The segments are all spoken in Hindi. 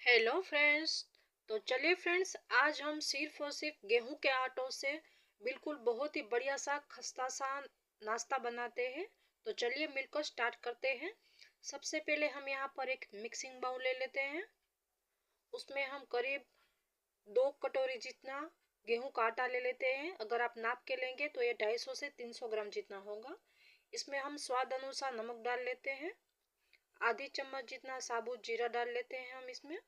Hello friends. तो चलिए फ्रेंड्स, आज हम सिर्फ और सिर्फ गेहूं के आटों से बिल्कुल बहुत ही बढ़िया सा खस्ता सा नाश्ता बनाते हैं। तो चलिए मिलकर स्टार्ट करते हैं। सबसे पहले हम यहाँ पर एक मिक्सिंग बाउल ले लेते हैं। उसमें हम करीब 2 कटोरी जितना गेहूं का आटा ले लेते हैं। अगर आप नाप के लेंगे तो ये 250 से 300 ग्राम जितना होगा। इसमें हम स्वाद अनुसार नमक डाल लेते हैं। आधी चम्मच जितना साबुत जीरा डाल लेते हैं हम इसमें,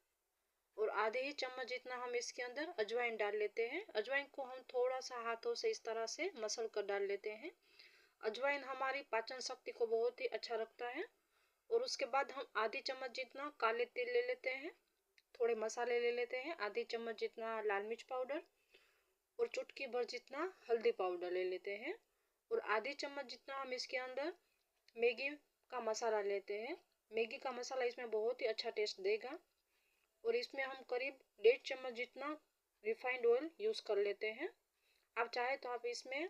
और आधे ही चम्मच जितना हम इसके अंदर अजवाइन डाल लेते हैं। अजवाइन को हम थोड़ा सा हाथों से इस तरह से मसल कर डाल लेते हैं। अजवाइन हमारी पाचन शक्ति को बहुत ही अच्छा रखता है। और उसके बाद हम आधी चम्मच जितना काले तिल ले लेते हैं। थोड़े मसाले ले लेते हैं, आधी चम्मच जितना लाल मिर्च पाउडर और चुटकी भर जितना हल्दी पाउडर ले लेते हैं। और आधी चम्मच जितना हम इसके अंदर मैगी का मसाला लेते हैं। मैगी का मसाला इसमें बहुत ही अच्छा टेस्ट देगा। और इसमें हम करीब 1.5 चम्मच जितना रिफाइंड ऑयल यूज कर लेते हैं। आप चाहे तो आप इसमें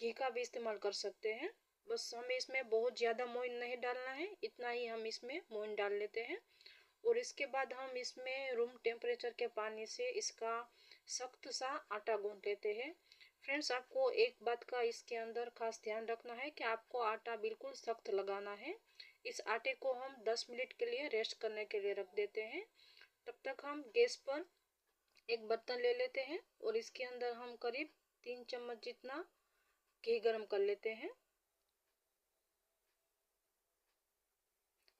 घी का भी इस्तेमाल कर सकते हैं। बस हमें इसमें बहुत ज़्यादा मोइन नहीं डालना है, इतना ही हम इसमें मोइन डाल लेते हैं। और इसके बाद हम इसमें रूम टेम्परेचर के पानी से इसका सख्त सा आटा गूंथ लेते हैं। फ्रेंड्स, आपको एक बात का इसके अंदर खास ध्यान रखना है कि आपको आटा बिल्कुल सख्त लगाना है। इस आटे को हम 10 मिनट के लिए रेस्ट करने के लिए रख देते हैं। तब तक हम गैस पर एक बर्तन ले लेते हैं और इसके अंदर हम करीब 3 चम्मच जितना घी गरम कर लेते हैं।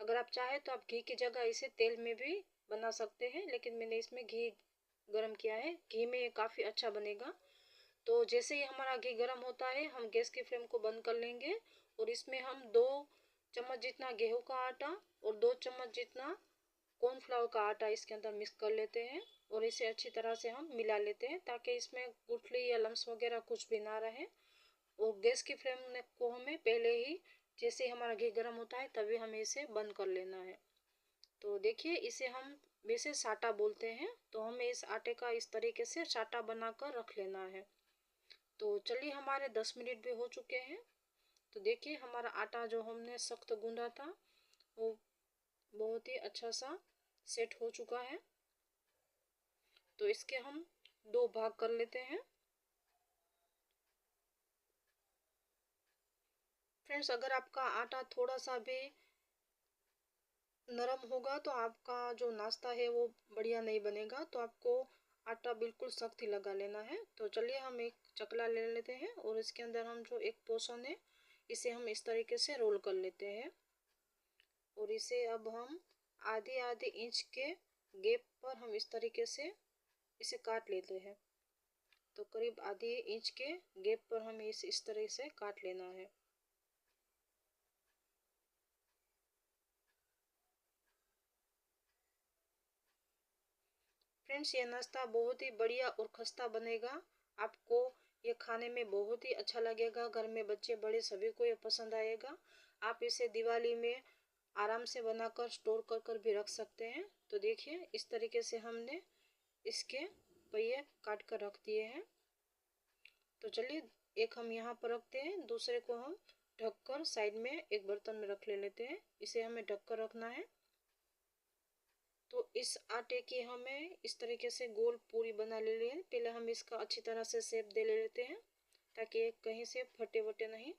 अगर आप चाहे तो आप घी की जगह इसे तेल में भी बना सकते हैं, लेकिन मैंने इसमें घी गरम किया है। घी में ये काफ़ी अच्छा बनेगा। तो जैसे ही हमारा घी गरम होता है, हम गैस की फ्लेम को बंद कर लेंगे और इसमें हम 2 चम्मच जितना गेहूं का आटा और 2 चम्मच जितना कॉर्नफ्लावर का आटा इसके अंदर मिक्स कर लेते हैं। और इसे अच्छी तरह से हम मिला लेते हैं ताकि इसमें गुठली या लम्स वगैरह कुछ भी ना रहे। और गैस की फ्लेम को हमें पहले ही, जैसे ही हमारा घी गर्म होता है तभी हमें इसे बंद कर लेना है। तो देखिए, इसे हम वैसे साटा बोलते हैं। तो हमें इस आटे का इस तरीके से साटा बनाकर रख लेना है। तो चलिए, हमारे 10 मिनट भी हो चुके हैं। तो देखिए, हमारा आटा जो हमने सख्त गूंदा था वो बहुत ही अच्छा सा सेट हो चुका है। तो इसके हम 2 भाग कर लेते हैं। फ्रेंड्स, अगर आपका आटा थोड़ा सा भी नरम होगा तो आपका जो नाश्ता है वो बढ़िया नहीं बनेगा। तो आपको आटा बिल्कुल सख्त ही लगा लेना है। तो चलिए, हम एक चकला ले लेते हैं और इसके अंदर हम जो एक पोर्शन है इसे हम इस तरीके से रोल कर लेते हैं। और इसे अब हम आधी आधी इंच के गैप पर हम इस तरीके से इसे काट लेते हैं। तो करीब आधी इंच के गैप पर हमें इस तरह से काट लेना है। फ्रेंड्स, ये नाश्ता बहुत ही बढ़िया और खस्ता बनेगा। आपको ये खाने में बहुत ही अच्छा लगेगा। घर में बच्चे बड़े सभी को ये पसंद आएगा। आप इसे दिवाली में आराम से बनाकर स्टोर कर कर भी रख सकते हैं। तो देखिए, इस तरीके से हमने इसके पहिए काट कर रख दिए हैं। तो चलिए, एक हम यहाँ पर रखते हैं, दूसरे को हम ढककर साइड में एक बर्तन में रख लेते हैं। इसे हमें ढककर रखना है। तो इस आटे की हमें इस तरीके से गोल पूरी बना ले लें। पहले हम इसका अच्छी तरह से शेप दे लेते हैं ताकि ये कहीं से फटे वटे नहीं।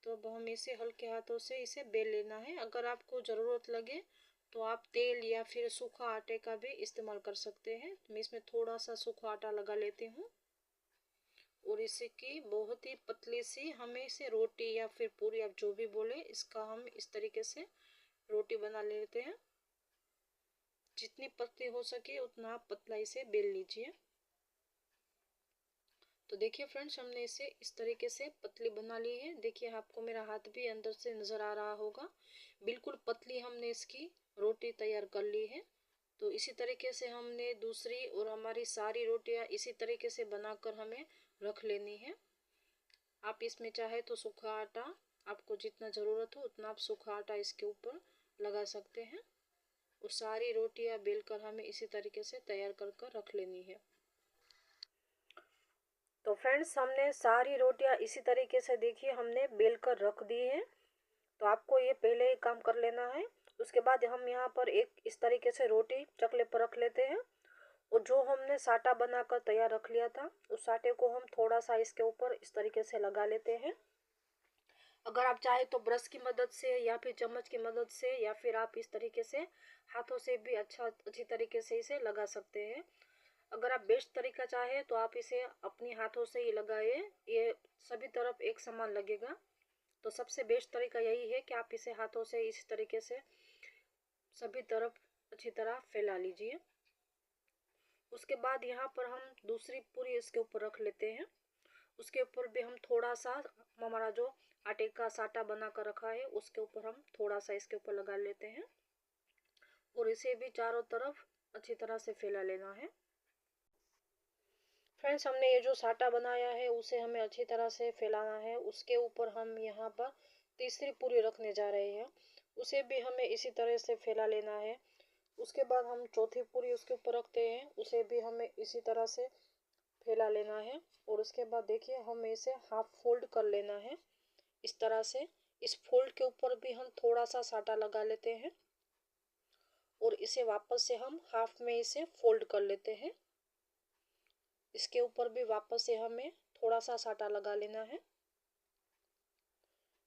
तो अब हम इसे हल्के हाथों से इसे बेल लेना है। अगर आपको ज़रूरत लगे तो आप तेल या फिर सूखा आटे का भी इस्तेमाल कर सकते हैं। मैं इसमें थोड़ा सा सूखा आटा लगा लेती हूँ और इसे की बहुत ही पतली सी हमें इसे रोटी या फिर पूरी, आप जो भी बोले, इसका हम इस तरीके से रोटी बना लेते हैं। जितनी पतली हो सके उतना आप पतला इसे बेल लीजिए। तो देखिए फ्रेंड्स, हमने इसे इस तरीके से पतली बना ली है। देखिए, आपको मेरा हाथ भी अंदर से नज़र आ रहा होगा। बिल्कुल पतली हमने इसकी रोटी तैयार कर ली है। तो इसी तरीके से हमने दूसरी और हमारी सारी रोटियां इसी तरीके से बनाकर हमें रख लेनी है। आप इसमें चाहे तो सूखा आटा, आपको जितना ज़रूरत हो उतना आप सूखा आटा इसके ऊपर लगा सकते हैं। और सारी रोटियां बेलकर हमें इसी तरीके से तैयार कर कर रख लेनी है। तो फ्रेंड्स, हमने सारी रोटियां इसी तरीके से, देखिए, हमने बेल कर रख दी है। तो आपको ये पहले ही काम कर लेना है। उसके बाद हम यहाँ पर एक इस तरीके से रोटी चकले पर रख लेते हैं और जो हमने साटा बनाकर तैयार रख लिया था उस साटे को हम थोड़ा सा इसके ऊपर इस तरीके से लगा लेते हैं। अगर आप चाहे तो ब्रश की मदद से या फिर चम्मच की मदद से या फिर आप इस तरीके से हाथों से भी अच्छी तरीके से इसे लगा सकते हैं। अगर आप बेस्ट तरीका चाहे तो आप इसे अपनी हाथों से ही लगाए, ये सभी तरफ एक समान लगेगा। तो सबसे बेस्ट तरीका यही है कि आप इसे हाथों से इस तरीके से सभी तरफ अच्छी तरह फैला लीजिए। उसके बाद यहाँ पर हम दूसरी पूरी इसके ऊपर रख लेते हैं। उसके ऊपर भी हम थोड़ा सा हमारा जो आटे का साटा बना कर रखा है उसके ऊपर हम थोड़ा सा इसके ऊपर लगा लेते हैं और इसे भी चारों तरफ अच्छी तरह से फैला लेना है। फ्रेंड्स, हमने ये जो साटा बनाया है उसे हमें अच्छी तरह से फैलाना है। उसके ऊपर हम यहाँ पर तीसरी पूरी रखने जा रहे हैं, उसे भी हमें इसी तरह से फैला लेना है। उसके बाद हम चौथी पूरी उसके ऊपर रखते हैं, उसे भी हमें इसी तरह से फैला लेना है। और उसके बाद देखिए हमें इसे हाफ फोल्ड कर लेना है इस तरह से। इस फोल्ड के ऊपर भी हम थोड़ा सा साटा लगा लेते हैं और इसे वापस से हम हाफ में इसे फोल्ड कर लेते हैं। इसके ऊपर भी वापस से हमें थोड़ा सा साटा लगा लेना है।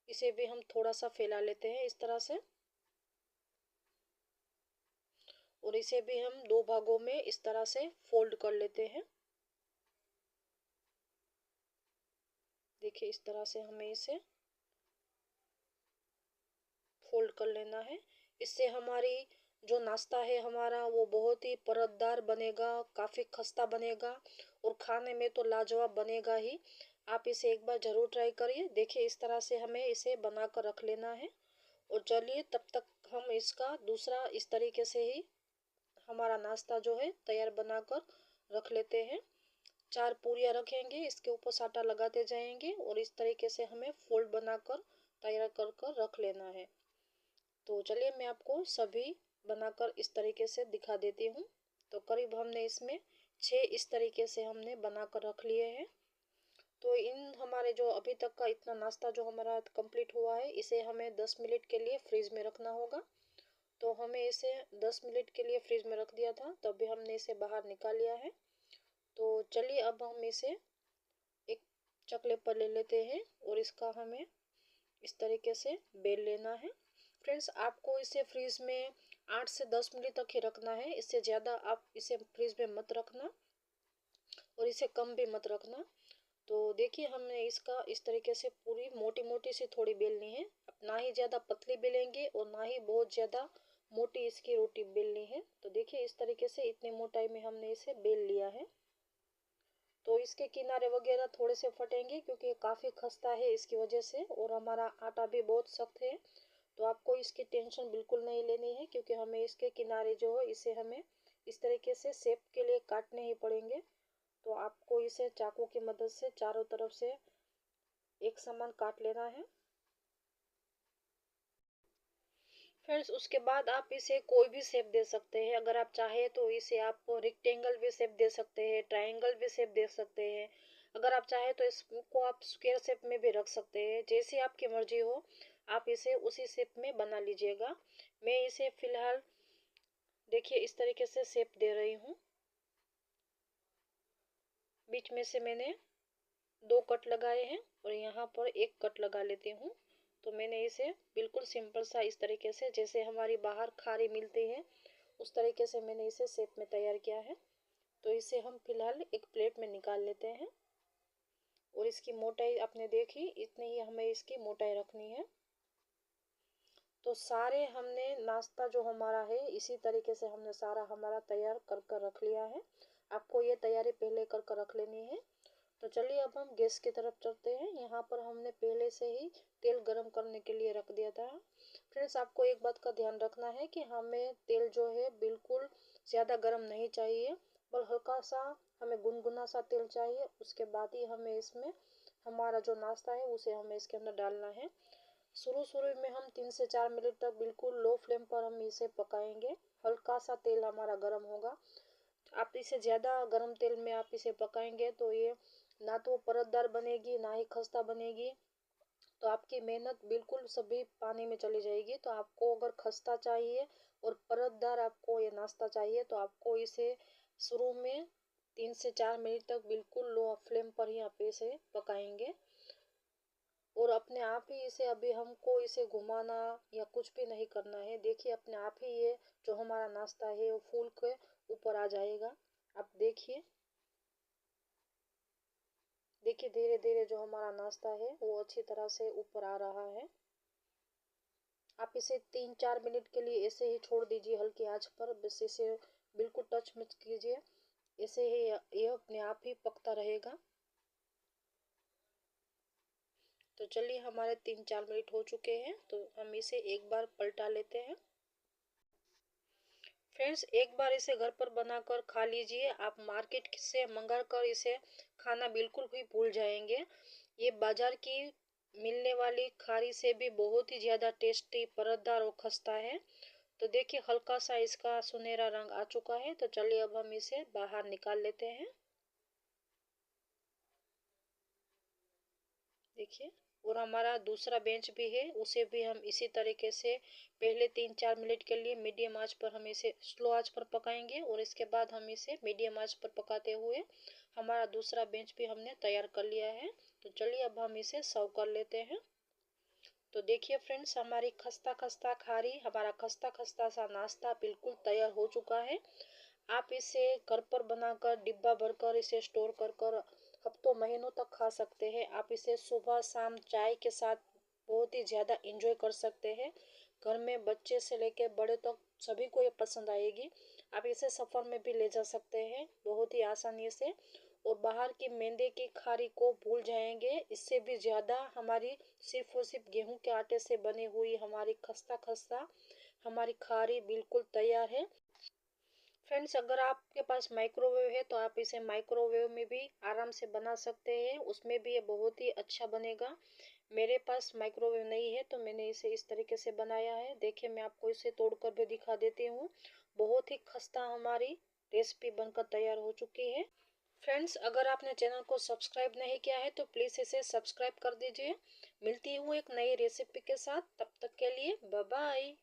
इसे भी हम थोड़ा सा फैला लेते हैं इस तरह से और इसे भी हम दो भागों में इस तरह से फोल्ड कर लेते हैं। देखिए इस तरह से हमें इसे फोल्ड कर लेना है। इससे हमारी जो नाश्ता है हमारा वो बहुत ही परतदार बनेगा, काफ़ी खस्ता बनेगा और खाने में तो लाजवाब बनेगा ही। आप इसे एक बार ज़रूर ट्राई करिए। देखिए इस तरह से हमें इसे बना कर रख लेना है और चलिए तब तक हम इसका दूसरा इस तरीके से ही हमारा नाश्ता जो है तैयार बनाकर रख लेते हैं। 4 पूरियाँ रखेंगे, इसके ऊपर साटा लगाते जाएंगे और इस तरीके से हमें फोल्ड बनाकर तैयार कर कर रख लेना है। तो चलिए मैं आपको सभी बनाकर इस तरीके से दिखा देती हूँ। तो करीब हमने इसमें 6 इस तरीके से हमने बनाकर रख लिए हैं। तो इन हमारे जो अभी तक का इतना नाश्ता जो हमारा कंप्लीट हुआ है इसे हमें 10 मिनट के लिए फ्रीज में रखना होगा। तो हमें इसे 10 मिनट के लिए फ्रीज में रख दिया था, तब भी हमने इसे बाहर निकाल लिया है। तो चलिए अब हम इसे एक चकले पर ले लेते हैं और इसका हमें इस तरीके से बेल लेना है। फ्रेंड्स, आपको इसे फ्रीज में 8 से 10 मिनट तक ही रखना है, इससे ज़्यादा आप इसे फ्रीज में मत रखना और इसे कम भी मत रखना। तो देखिए हमने इसका इस तरीके से पूरी मोटी मोटी सी थोड़ी बेलनी है। अब ना ही ज़्यादा पतली बेलेंगे और ना ही बहुत ज़्यादा मोटी इसकी रोटी बेलनी है। तो देखिए इस तरीके से इतनी मोटाई में हमने इसे बेल लिया है। तो इसके किनारे वगैरह थोड़े से फटेंगे क्योंकि काफ़ी खस्ता है इसकी वजह से और हमारा आटा भी बहुत सख्त है। तो आपको इसकी टेंशन बिल्कुल नहीं लेनी है क्योंकि हमें इसके किनारे जो है इसे हमें इस तरीके से शेप के लिए काटने ही पड़ेंगे। तो आपको इसे चाकू की मदद से चारों तरफ से एक समान काट लेना है। फ्रेंड्स, उसके बाद आप इसे कोई भी शेप दे सकते हैं। अगर आप चाहे तो इसे आप रेक्टेंगल भी शेप दे सकते हैं, ट्रायंगल भी शेप दे सकते हैं। अगर आप चाहे तो इसको आप स्क्वायर शेप में भी रख सकते हैं, जैसी आपकी मर्जी हो आप इसे उसी शेप में बना लीजिएगा। मैं इसे फिलहाल देखिए इस तरीके से शेप दे रही हूँ। बीच में से मैंने 2 कट लगाए हैं और यहाँ पर एक कट लगा लेती हूँ। तो मैंने इसे बिल्कुल सिंपल सा इस तरीके से जैसे हमारी बाहर खारी मिलती है उस तरीके से मैंने इसे शेप में तैयार किया है। तो इसे हम फिलहाल एक प्लेट में निकाल लेते हैं और इसकी मोटाई आपने देखी, इतनी ही हमें इसकी मोटाई रखनी है। तो सारे हमने नाश्ता जो हमारा है इसी तरीके से हमने सारा हमारा तैयार कर कर रख लिया है। आपको ये तैयारी पहले कर कर रख लेनी है। तो चलिए अब हम गैस की तरफ चलते हैं। यहाँ पर हमने पहले से ही तेल गरम करने के लिए रख दिया था। फ्रेंड्स, आपको एक बात का ध्यान रखना है कि हमें तेल जो है बिल्कुल ज़्यादा गरम नहीं चाहिए, पर हल्का सा हमें गुनगुना सा तेल चाहिए। उसके बाद ही हमें इसमें हमारा जो नाश्ता है उसे हमें इसके अंदर डालना है। शुरू शुरू में हम 3 से 4 मिनट तक बिल्कुल लो फ्लेम पर हम इसे पकाएंगे। हल्का सा तेल हमारा गर्म होगा। आप इसे ज़्यादा गर्म तेल में आप इसे पकाएंगे तो ये ना तो परतदार बनेगी ना ही खस्ता बनेगी तो आपकी मेहनत बिल्कुल सभी पानी में चली जाएगी। तो आपको अगर खस्ता चाहिए और परतदार आपको ये नाश्ता चाहिए तो आपको इसे शुरू में 3 से 4 मिनट तक बिल्कुल लो फ्लेम पर ही आप इसे पकाएंगे और अपने आप ही इसे अभी हमको इसे घुमाना या कुछ भी नहीं करना है। देखिए अपने आप ही ये जो हमारा नाश्ता है वो फूल के ऊपर आ जाएगा। आप देखिए देखिए धीरे धीरे जो हमारा नाश्ता है वो अच्छी तरह से ऊपर आ रहा है। आप इसे 3-4 मिनट के लिए ऐसे ही छोड़ दीजिए हल्की आंच पर, बस इसे बिल्कुल टच मत कीजिए, ऐसे ही ये अपने आप ही पकता रहेगा। तो चलिए हमारे 3-4 मिनट हो चुके हैं तो हम इसे एक बार पलटा लेते हैं। फ्रेंड्स एक बार इसे घर पर बनाकर खा लीजिए। आप मार्केट से मंगा कर इसे खाना बिल्कुल भी भूल जाएंगे। ये बाजार की मिलने वाली खारी से भी बहुत ही ज़्यादा टेस्टी, परतदार और खस्ता है। तो देखिए हल्का सा इसका सुनहरा रंग आ चुका है। तो चलिए अब हम इसे बाहर निकाल लेते हैं। देखिए और हमारा दूसरा बेंच भी है, उसे भी हम इसी तरीके से पहले 3-4 मिनट के लिए मीडियम आंच पर हम इसे स्लो आंच पर पकाएंगे और इसके बाद हम इसे मीडियम आंच पर पकाते हुए हमारा दूसरा बेंच भी हमने तैयार कर लिया है। तो चलिए अब हम इसे सर्व कर लेते हैं। तो देखिए फ्रेंड्स हमारी खस्ता खस्ता खारी, हमारा खस्ता खस्ता सा नाश्ता बिल्कुल तैयार हो चुका है। आप इसे घर पर बनाकर डिब्बा भरकर इसे स्टोर कर कर हफ्तों महीनों तक खा सकते हैं। आप इसे सुबह शाम चाय के साथ बहुत ही ज़्यादा इंजॉय कर सकते हैं। घर में बच्चे से लेकर बड़े तक सभी को ये पसंद आएगी। आप इसे सफ़र में भी ले जा सकते हैं बहुत ही आसानी से और बाहर की मैदे की खारी को भूल जाएंगे। इससे भी ज़्यादा हमारी सिर्फ और सिर्फ गेहूं के आटे से बनी हुई हमारी खस्ता खस्ता हमारी खारी बिल्कुल तैयार है। फ्रेंड्स अगर आपके पास माइक्रोवेव है तो आप इसे माइक्रोवेव में भी आराम से बना सकते हैं, उसमें भी ये बहुत ही अच्छा बनेगा। मेरे पास माइक्रोवेव नहीं है तो मैंने इसे इस तरीके से बनाया है। देखिए मैं आपको इसे तोड़कर भी दिखा देती हूँ। बहुत ही खस्ता हमारी रेसिपी बनकर तैयार हो चुकी है। फ्रेंड्स अगर आपने चैनल को सब्सक्राइब नहीं किया है तो प्लीज़ इसे सब्सक्राइब कर दीजिए। मिलती हूँ एक नई रेसिपी के साथ, तब तक के लिए बाय बाय।